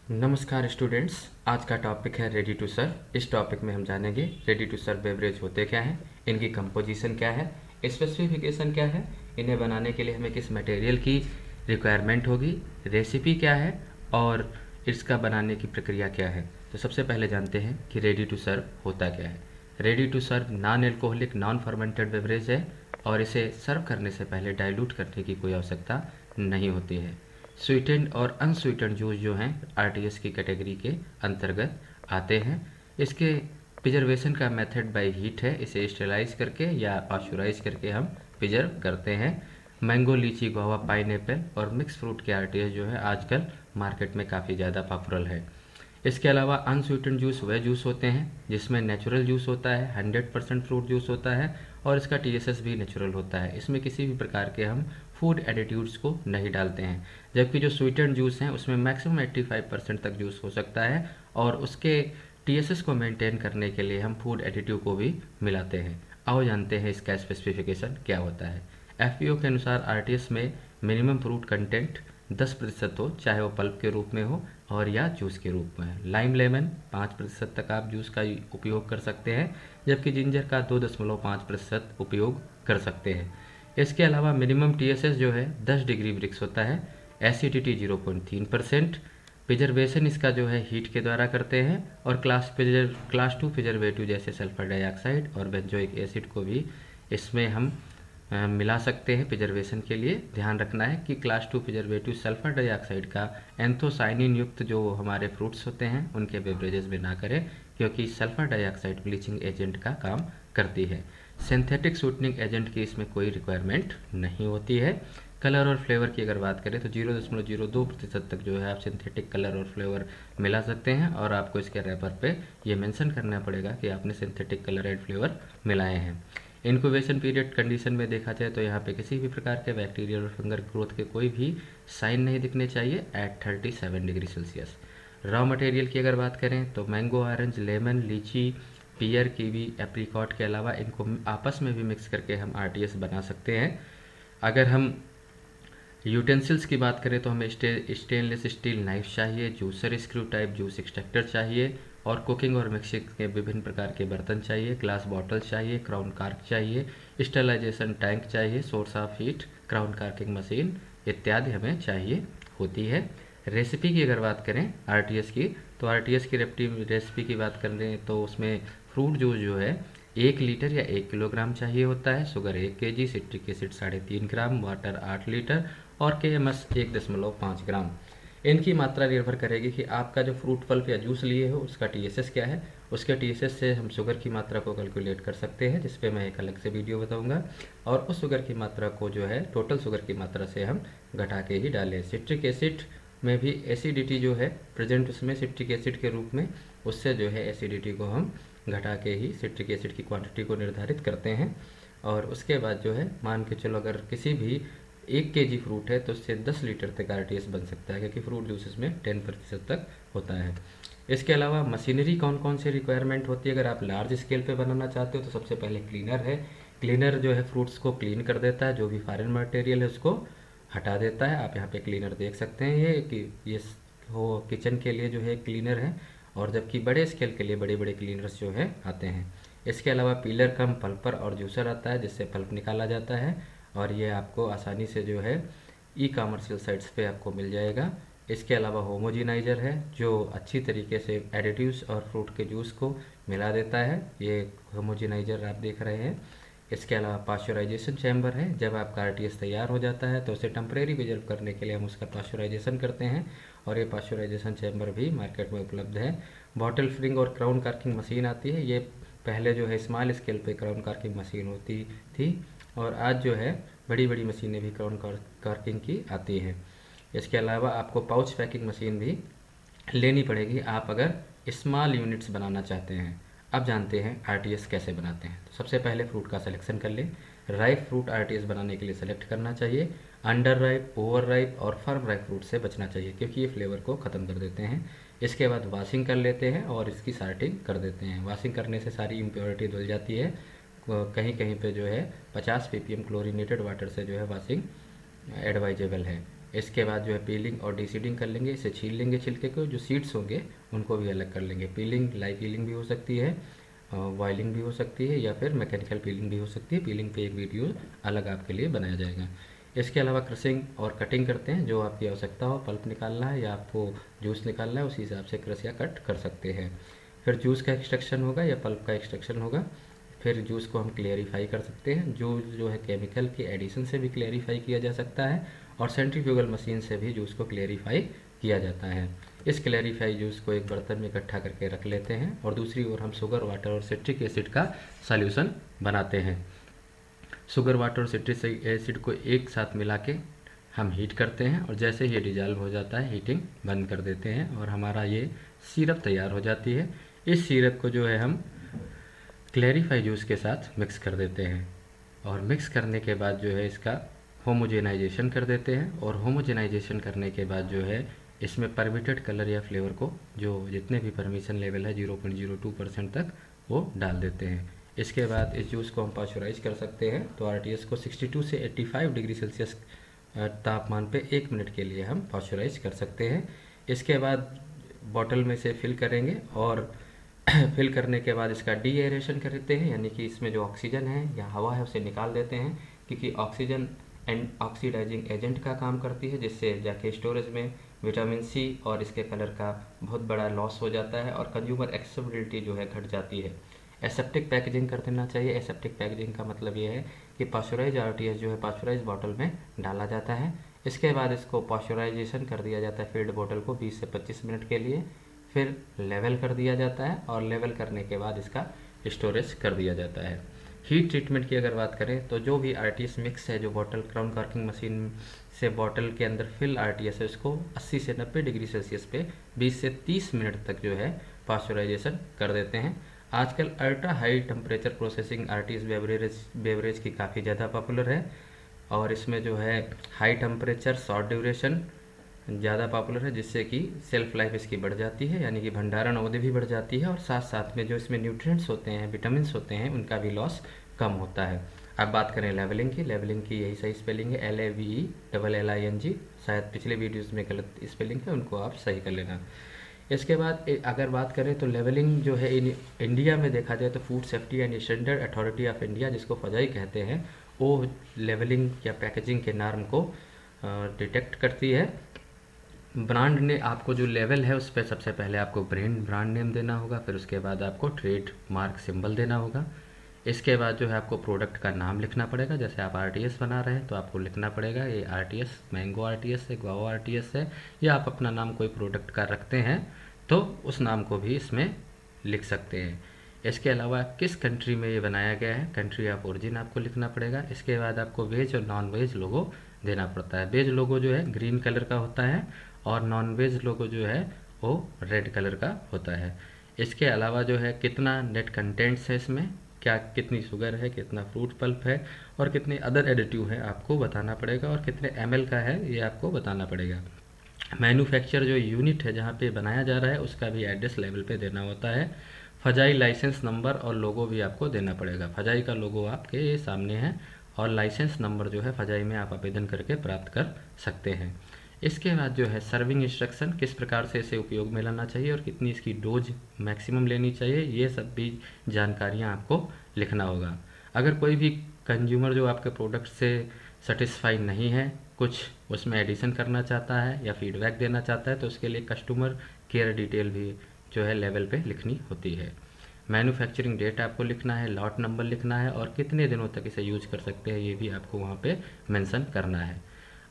नमस्कार स्टूडेंट्स, आज का टॉपिक है रेडी टू सर्व। इस टॉपिक में हम जानेंगे रेडी टू सर्व बेवरेज होते क्या हैं, इनकी कंपोजिशन क्या है, स्पेसिफिकेशन क्या है, इन्हें बनाने के लिए हमें किस मटेरियल की रिक्वायरमेंट होगी, रेसिपी क्या है और इसका बनाने की प्रक्रिया क्या है। तो सबसे पहले जानते हैं कि रेडी टू सर्व होता क्या है। Ready to serve non alcoholic non fermented beverage है और इसे सर्व करने से पहले डाइल्यूट करने की कोई आवश्यकता नहीं होती है। स्वीटेंड और अनस्वीटेंड जूस जो हैं आरटीएस की कैटेगरी के अंतर्गत आते हैं। इसके प्रिजर्वेशन का मेथड बाय हीट है, इसे स्टेलाइज करके या पाश्चराइज करके हम प्रिजर्व करते हैं। मैंगो, लीची, गुआवा, पाइनएप्पल और मिक्स फ्रूट के आरटीएस जो है आजकल मार्केट में काफ़ी ज़्यादा पॉपुलर है। इसके अलावा अनस्वीटेंड जूस वह जूस होते हैं जिसमें नेचुरल जूस होता है, 100% फ्रूट जूस होता है और इसका टीएसएस भी नेचुरल होता है। इसमें किसी भी प्रकार के हम फूड एडिटिव्स को नहीं डालते हैं। जबकि जो स्वीटेंड जूस हैं उसमें मैक्सिमम 85% तक जूस हो सकता है और उसके टीएसएस को मेंटेन करने के लिए हम फूड एडिटिव को भी मिलाते हैं। आओ जानते हैं इसका स्पेसिफिकेशन क्या होता है। एफपीओ के अनुसार आरटीएस में मिनिमम फ्रूट कंटेंट 10% हो, चाहे वो पल्प के रूप में हो और या जूस के रूप में। लाइम लेमन 5% तक आप जूस का उपयोग कर सकते हैं, जबकि जिंजर का 2.5% उपयोग कर सकते हैं। इसके अलावा मिनिमम टीएसएस जो है 10 डिग्री ब्रिक्स होता है, एसिडिटी 0.3%। प्रिजर्वेशन इसका जो है हीट के द्वारा करते हैं और क्लास 2 प्रिजर्वेटिव जैसे सल्फर डाइऑक्साइड और बेंजोइक एसिड को भी इसमें हम मिला सकते हैं प्रिजर्वेशन के लिए। ध्यान रखना है कि क्लास 2 प्रिजर्वेटिव सल्फर डाइऑक्साइड का एंथोसाइनिन युक्त जो हमारे फ्रूट्स होते हैं उनके बेवरेजेस में ना करें, क्योंकि सल्फर डाइऑक्साइड ब्लीचिंग एजेंट का काम करती है। सिंथेटिक स्वीटनिंग एजेंट की इसमें कोई रिक्वायरमेंट नहीं होती है। कलर और फ्लेवर की अगर बात करें तो 0.02% तक जो है आप सिंथेटिक कलर और फ्लेवर मिला सकते हैं और आपको इसके रैपर पे ये मेंशन करना पड़ेगा कि आपने सिंथेटिक कलर एंड फ्लेवर मिलाए हैं। इंक्यूबेशन पीरियड कंडीशन में देखा जाए तो यहाँ पे किसी भी प्रकार के बैक्टीरियल और फंगल ग्रोथ के कोई भी साइन नहीं दिखने चाहिए at 37 degree Celsius. Raw material की अगर बात करें तो मैंगो, ऑरेंज, लेमन, लीची, पियर, कीवी, एप्रीकॉट के अलावा इनको आपस में भी मिक्स करके हम आरटीएस बना सकते हैं। अगर हम यूटेंसिल्स की बात करें तो हमें स्टेनलेस स्टील नाइफ चाहिए, juicer, screw type juice extractor चाहिए और कुकिंग और मिक्सिंग के विभिन्न प्रकार के बर्तन चाहिए, ग्लास बॉटल चाहिए, क्राउन कार्क चाहिए, स्टरलाइजेशन टैंक चाहिए, source of heat, crown corking machine इत्यादि हमें चाहिए होती है। रेसिपी की अगर बात करें आरटीएस की तो आरटीएस की रेसिपी की बात कर रहे हैं तो उसमें फ्रूट जूस जो है 1 लीटर या 1 किलोग्राम चाहिए होता है, शुगर 1 केजी, सिट्रिक एसिड 3.5 ग्राम, वाटर 8 लीटर और केएमएस 1.5 ग्राम। इनकी मात्रा निर्भर करेगी कि आपका जो फ्रूट पल्प या जूस लिए हो उसका टीएसएस क्या है। उसके टीएसएस से हम शुगर की मात्रा को कैलकुलेट कर सकते हैं, जिस पे मैं एक अलग से वीडियो बताऊंगा, और उस शुगर की मात्रा को जो है टोटल शुगर की मात्रा से हम घटा के ही डालें। सिट्रिक एसिड में भी एसिडिटी जो है प्रेजेंट उसमें सिट्रिक एसिड के रूप में, उससे जो है एसिडिटी को हम घटा के ही सिट्रिक एसिड की क्वांटिटी को निर्धारित करते हैं। और उसके बाद जो है मान के चलो अगर किसी भी 1 केजी फ्रूट है तो उससे 10 लीटर तक आरटीएस बन सकता है, क्योंकि फ्रूट जूसेस में 10% तक होता है। इसके अलावा मशीनरी कौन कौन सी रिक्वायरमेंट होती है अगर आप लार्ज स्केल पे बनाना चाहते हो तो सबसे पहले क्लीनर है। क्लीनर जो है फ्रूट्स को क्लीन कर देता है, जो भी फॉरेन मटेरियल है उसको हटा देता है। आप यहाँ पे क्लीनर देख सकते हैं ये कि ये हो किचन के लिए जो है क्लीनर है, और जबकि बड़े स्केल के लिए बड़े बड़े क्लीनर्स जो है आते हैं। इसके अलावा पीलर कम पल्पर और जूसर आता है जिससे पल्प निकाला जाता है, और ये आपको आसानी से जो है ई कॉमर्शियल साइट्स पे आपको मिल जाएगा। इसके अलावा होमोजिनाइज़र है जो अच्छी तरीके से एडिटिव्स और फ्रूट के जूस को मिला देता है, ये होमोजिनाइज़र आप देख रहे हैं। इसके अलावा पाश्चराइजेशन चैम्बर है, जब आपका आरटीएस तैयार हो जाता है तो उसे टेम्परेरी प्रिजर्व करने के लिए हम उसका पाश्चराइजेशन करते हैं, और ये पाश्चराइजेशन चैम्बर भी मार्केट में उपलब्ध है। बॉटल फिलिंग और क्राउन कार्किंग मशीन आती है, ये पहले जो है स्मॉल स्केल पे क्राउन कार्किंग मशीन होती थी और आज जो है बड़ी बड़ी मशीनें भी क्राउन कार्किंग की आती हैं। इसके अलावा आपको पाउच पैकिंग मशीन भी लेनी पड़ेगी आप अगर स्मॉल यूनिट्स बनाना चाहते हैं। अब जानते हैं आरटीएस कैसे बनाते हैं। तो सबसे पहले फ्रूट का सिलेक्शन कर लें। राइप फ्रूट आरटीएस बनाने के लिए सेलेक्ट करना चाहिए। अंडर राइप, ओवर राइप और फर्म राइप फ्रूट से बचना चाहिए, क्योंकि ये फ्लेवर को ख़त्म कर देते हैं। इसके बाद वॉशिंग कर लेते हैं और इसकी सार्टिंग कर देते हैं। वॉशिंग करने से सारी इम्प्योरिटी धुल जाती है। कहीं कहीं पे जो है 50 ppm क्लोरीनेटेड वाटर से जो है वॉशिंग एडवाइजेबल है। इसके बाद जो है पीलिंग और डीसीडिंग कर लेंगे, इसे छील लेंगे छिलके को, जो सीड्स होंगे उनको भी अलग कर लेंगे। पीलिंग लाइव पीलिंग भी हो सकती है, बॉइलिंग भी हो सकती है, या फिर मैकेनिकल पीलिंग भी हो सकती है। पीलिंग पे एक वीडियो अलग आपके लिए बनाया जाएगा। इसके अलावा क्रशिंग और कटिंग करते हैं, जो आपकी आवश्यकता हो, पल्प निकालना है या आपको जूस निकालना है, उसी हिसाब से क्रश या कट कर सकते हैं। फिर जूस का एक्सट्रैक्शन होगा या पल्प का एक्सट्रैक्शन होगा। फिर जूस को हम क्लेरिफाई कर सकते हैं, जूस जो है केमिकल के एडिशन से भी क्लेरिफाई किया जा सकता है, और सेंट्रीफ्यूगल मशीन से भी जूस को क्लेरिफाई किया जाता है। इस क्लेरिफाई जूस को एक बर्तन में इकट्ठा करके रख लेते हैं, और दूसरी ओर हम शुगर वाटर और सिट्रिक एसिड का सॉल्यूशन बनाते हैं। शुगर वाटर और सिट्रिक एसिड को एक साथ मिला के हम हीट करते हैं, और जैसे ही ये डिजॉल्व हो जाता है हीटिंग बंद कर देते हैं, और हमारा ये सिरप तैयार हो जाती है। इस सिरप को जो है हम क्लेरिफाई जूस के साथ मिक्स कर देते हैं, और मिक्स करने के बाद जो है इसका होमोजेनाइजेशन कर देते हैं, और होमोजेनाइजेशन करने के बाद जो है इसमें परमिटेड कलर या फ्लेवर को, जो जितने भी परमिशन लेवल है 0.02% तक, वो डाल देते हैं। इसके बाद इस जूस को हम पाश्चराइज कर सकते हैं। तो आरटीएस को 62 से 85 डिग्री सेल्सियस तापमान पे 1 मिनट के लिए हम पाश्चराइज कर सकते हैं। इसके बाद बॉटल में से फिल करेंगे, और फिल करने के बाद इसका डी एरेशन करते हैं, यानी कि इसमें जो ऑक्सीजन है या हवा है उसे निकाल देते हैं, क्योंकि ऑक्सीजन एंड ऑक्सीडाइजिंग एजेंट का काम करती है, जिससे जाके स्टोरेज में विटामिन सी और इसके कलर का बहुत बड़ा लॉस हो जाता है, और कंज्यूमर एक्सेसिबिलिटी जो है घट जाती है। एसेप्टिक पैकेजिंग कर देना चाहिए। एसेप्टिक पैकेजिंग का मतलब ये है कि पाश्चराइज आरटीएस जो है पाश्चराइज बॉटल में डाला जाता है। इसके बाद इसको पाश्चराइजेशन कर दिया जाता है फील्ड बॉटल को 20 से 25 मिनट के लिए, फिर लेवल कर दिया जाता है, और लेवल करने के बाद इसका स्टोरेज कर दिया जाता है। हीट ट्रीटमेंट की अगर बात करें तो जो भी आरटीएस मिक्स है, जो बॉटल क्राउन कॉर्किंग मशीन से बॉटल के अंदर फिल आरटीएस है, उसको 80 से 90 डिग्री सेल्सियस पे 20 से 30 मिनट तक जो है पाश्चराइजेशन कर देते हैं। आजकल ultra high temperature processing RTS beverage की काफ़ी ज़्यादा पॉपुलर है, और इसमें जो है हाई टेम्परेचर शॉर्ट ड्यूरेशन ज़्यादा पॉपुलर है, जिससे कि सेल्फ लाइफ इसकी बढ़ जाती है, यानी कि भंडारण अवधि भी बढ़ जाती है, और साथ साथ में जो इसमें न्यूट्रिएंट्स होते हैं, विटामिन्स होते हैं, उनका भी लॉस कम होता है। अब बात करें लेवलिंग की। लेवलिंग की यही सही स्पेलिंग है, LAVELLING। शायद पिछले वीडियोज़ में गलत स्पेलिंग है, उनको आप सही कर लेना। इसके बाद अगर बात करें तो लेवलिंग जो है इंडिया में देखा जाए तो food safety and standard authority of India, जिसको फजाई कहते हैं, वो लेवलिंग या पैकेजिंग के नॉर्म को डिटेक्ट करती है। ब्रांड ने आपको जो लेवल है उस पर सबसे पहले आपको ब्रांड नेम देना होगा, फिर उसके बाद आपको ट्रेड मार्क सिंबल देना होगा। इसके बाद जो है आपको प्रोडक्ट का नाम लिखना पड़ेगा। जैसे आप आरटीएस बना रहे हैं तो आपको लिखना पड़ेगा ये आरटीएस मैंगो आरटीएस है, गुआवा आरटीएस है, या आप अपना नाम कोई प्रोडक्ट का रखते हैं तो उस नाम को भी इसमें लिख सकते हैं। इसके अलावा किस कंट्री में ये बनाया गया है, कंट्री ऑफ ओरिजिन आपको लिखना पड़ेगा। इसके बाद आपको वेज और नॉन वेज लोगो देना पड़ता है। वेज लोगो जो है ग्रीन कलर का होता है, और नॉन वेज लोगो जो है वो रेड कलर का होता है। इसके अलावा जो है कितना नेट कंटेंट्स है इसमें, क्या कितनी शुगर है, कितना फ्रूट पल्प है, और कितने अदर एडिटिव है आपको बताना पड़ेगा, और कितने ml का है ये आपको बताना पड़ेगा। मैन्युफैक्चर जो यूनिट है जहाँ पे बनाया जा रहा है उसका भी एड्रेस लेवल पे देना होता है। फजाई लाइसेंस नंबर और लोगो भी आपको देना पड़ेगा। फजाई का लोगो आपके सामने है, और लाइसेंस नंबर जो है फजाई में आप आवेदन करके प्राप्त कर सकते हैं। इसके बाद जो है सर्विंग इंस्ट्रक्शन, किस प्रकार से इसे उपयोग में लाना चाहिए और कितनी इसकी डोज मैक्सिमम लेनी चाहिए, ये सब भी जानकारियाँ आपको लिखना होगा। अगर कोई भी कंज्यूमर जो आपके प्रोडक्ट से सेटिस्फाई नहीं है, कुछ उसमें एडिशन करना चाहता है या फीडबैक देना चाहता है, तो उसके लिए कस्टमर केयर डिटेल भी जो है लेवल पे लिखनी होती है। मैन्युफैक्चरिंग डेट आपको लिखना है, लॉट नंबर लिखना है, और कितने दिनों तक इसे यूज कर सकते हैं ये भी आपको वहाँ पे मेंशन करना है।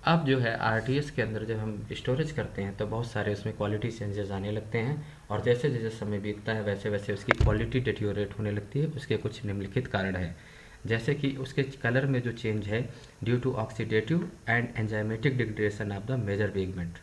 अब जो है आरटीएस के अंदर जब हम स्टोरेज करते हैं तो बहुत सारे उसमें क्वालिटी चेंजेस आने लगते हैं, और जैसे जैसे समय बीतता है वैसे वैसे उसकी क्वालिटी डिटीरियोरेट होने लगती है। उसके कुछ निम्नलिखित कारण है, जैसे कि उसके कलर में जो चेंज है due to oxidative and enzymatic degradation of the major pigment,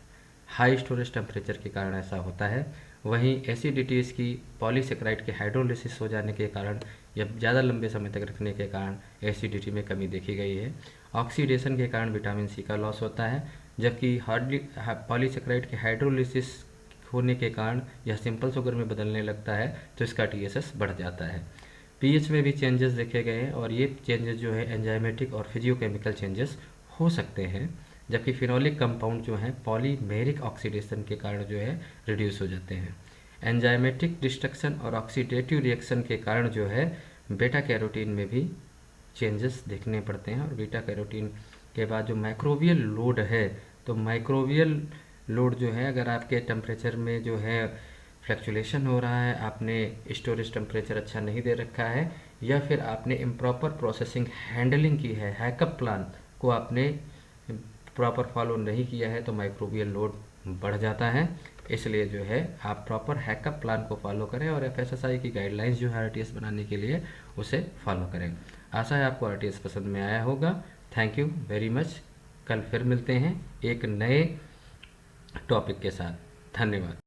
high storage temperature के कारण ऐसा होता है। वहीं एसिडिटीज़ की पॉलीसेक्राइड के हाइड्रोलिसिस हो जाने के कारण या ज़्यादा लंबे समय तक रखने के कारण एसिडिटी में कमी देखी गई है। ऑक्सीडेशन के कारण विटामिन सी का लॉस होता है, जबकि पॉलीसेक्राइड के हाइड्रोलिसिस होने के कारण यह सिंपल शुगर में बदलने लगता है तो इसका टीएसएस बढ़ जाता है। पीएच में भी चेंजेस देखे गए हैं, और ये चेंजेस जो है एंजाइमेटिक और फिजियोकेमिकल चेंजेस हो सकते हैं, जबकि फिनोलिक कंपाउंड जो हैं पॉलीमेरिक ऑक्सीडेशन के कारण जो है रिड्यूस हो जाते हैं। एंजाइमेटिक डिस्ट्रक्शन और ऑक्सीडेटिव रिएक्शन के कारण जो है बीटा कैरोटीन में भी चेंजेस देखने पड़ते हैं। और बीटा कैरोटीन के बाद जो माइक्रोबियल लोड है, तो माइक्रोबियल लोड जो है, अगर आपके टेम्परेचर में जो है फ्लक्चुएशन हो रहा है, आपने स्टोरेज टेम्परेचर अच्छा नहीं दे रखा है, या फिर आपने इम्प्रॉपर प्रोसेसिंग हैंडलिंग की है, हैकअप प्लान को आपने प्रॉपर फॉलो नहीं किया है, तो माइक्रोबियल लोड बढ़ जाता है। इसलिए जो है आप प्रॉपर हैकअप प्लान को फॉलो करें और एफएसएसआई की गाइडलाइंस जो है आरटीएस बनाने के लिए उसे फॉलो करें। आशा है आपको आरटीएस पसंद में आया होगा। Thank you very much. कल फिर मिलते हैं एक नए टॉपिक के साथ। धन्यवाद।